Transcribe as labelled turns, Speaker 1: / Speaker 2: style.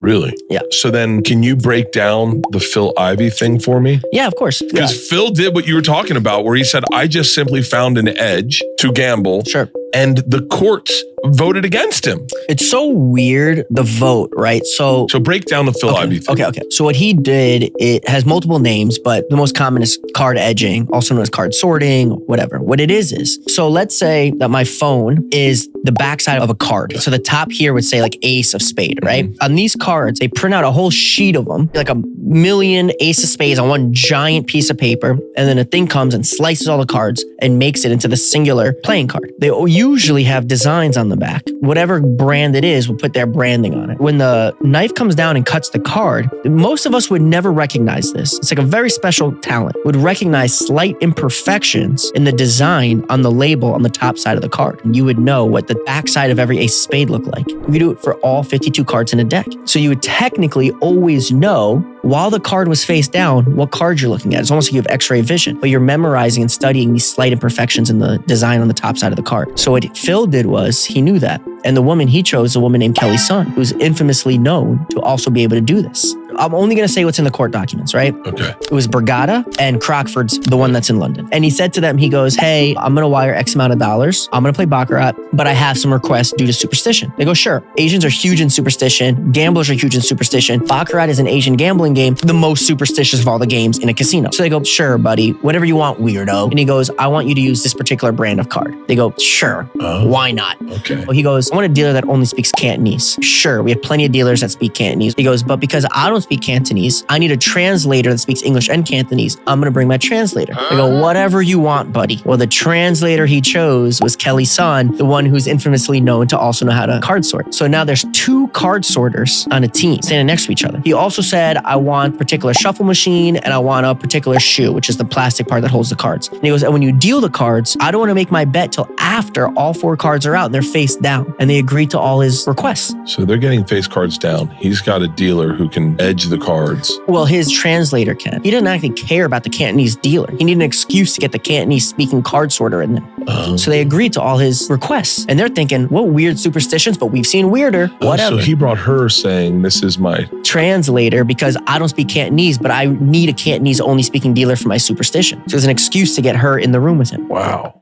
Speaker 1: Really?
Speaker 2: Yeah.
Speaker 1: So then can you break down the Phil Ivey thing for me?
Speaker 2: Yeah, of course.
Speaker 1: Because Phil did what you were talking about, where he said, I just simply found an edge to gamble.
Speaker 2: Sure.
Speaker 1: And the courts voted against him.
Speaker 2: It's so weird, the vote, right? So
Speaker 1: break down the Phil Ivey thing.
Speaker 2: Okay. So what he did, it has multiple names, but the most common is card edging, also known as card sorting, whatever. What it is, so let's say that my phone is the backside of a card. So the top here would say like ace of spade, right? Mm-hmm. On these cards, they print out a whole sheet of them, like a million ace of spades on one giant piece of paper. And then a thing comes and slices all the cards and makes it into the singular playing card. They usually have designs on the back. Whatever brand it is will put their branding on it. When the knife comes down and cuts the card, most of us would never recognize this. It's like a very special talent. Would recognize slight imperfections in the design on the label on the top side of the card. And you would know what the backside of every ace of spade looked like. We do it for all 52 cards in a deck. So you would technically always know while the card was face down what card you're looking at. It's almost like you have x-ray vision, but you're memorizing and studying these slight imperfections in the design on the top side of the card. So what Phil did was he knew that. And the woman he chose, a woman named Kelly Sun, who's infamously known to also be able to do this. I'm only going to say what's in the court documents, right?
Speaker 1: Okay.
Speaker 2: It was Borgata and Crockford's, the one that's in London. And he said to them, he goes, hey, I'm going to wire X amount of dollars. I'm going to play Baccarat, but I have some requests due to superstition. They go, sure. Asians are huge in superstition. Gamblers are huge in superstition. Baccarat is an Asian gambling game, the most superstitious of all the games in a casino. So they go, sure, buddy, whatever you want, weirdo. And he goes, I want you to use this particular brand of card. They go, sure. Why not?
Speaker 1: Okay.
Speaker 2: Well, he goes, I want a dealer that only speaks Cantonese. Sure, we have plenty of dealers that speak Cantonese. He goes, but because I don't speak Cantonese, I need a translator that speaks English and Cantonese. I'm going to bring my translator. I go, whatever you want, buddy. Well, the translator he chose was Kelly Sun, the one who's infamously known to also know how to card sort. So now there's 2 card sorters on a team standing next to each other. He also said, I want a particular shuffle machine and I want a particular shoe, which is the plastic part that holds the cards. And he goes, and when you deal the cards, I don't want to make my bet till after all 4 cards are out and they're face down. And they agreed to all his requests.
Speaker 1: So they're getting face cards down. He's got a dealer who can edge the cards.
Speaker 2: Well, his translator can. He didn't actually care about the Cantonese dealer. He needed an excuse to get the Cantonese speaking card sorter in there. So they agreed to all his requests. And they're thinking, what weird superstitions, but we've seen weirder. Whatever.
Speaker 1: So he brought her saying, this is my
Speaker 2: translator because I don't speak Cantonese, but I need a Cantonese only speaking dealer for my superstition. So it's an excuse to get her in the room with him.
Speaker 1: Wow.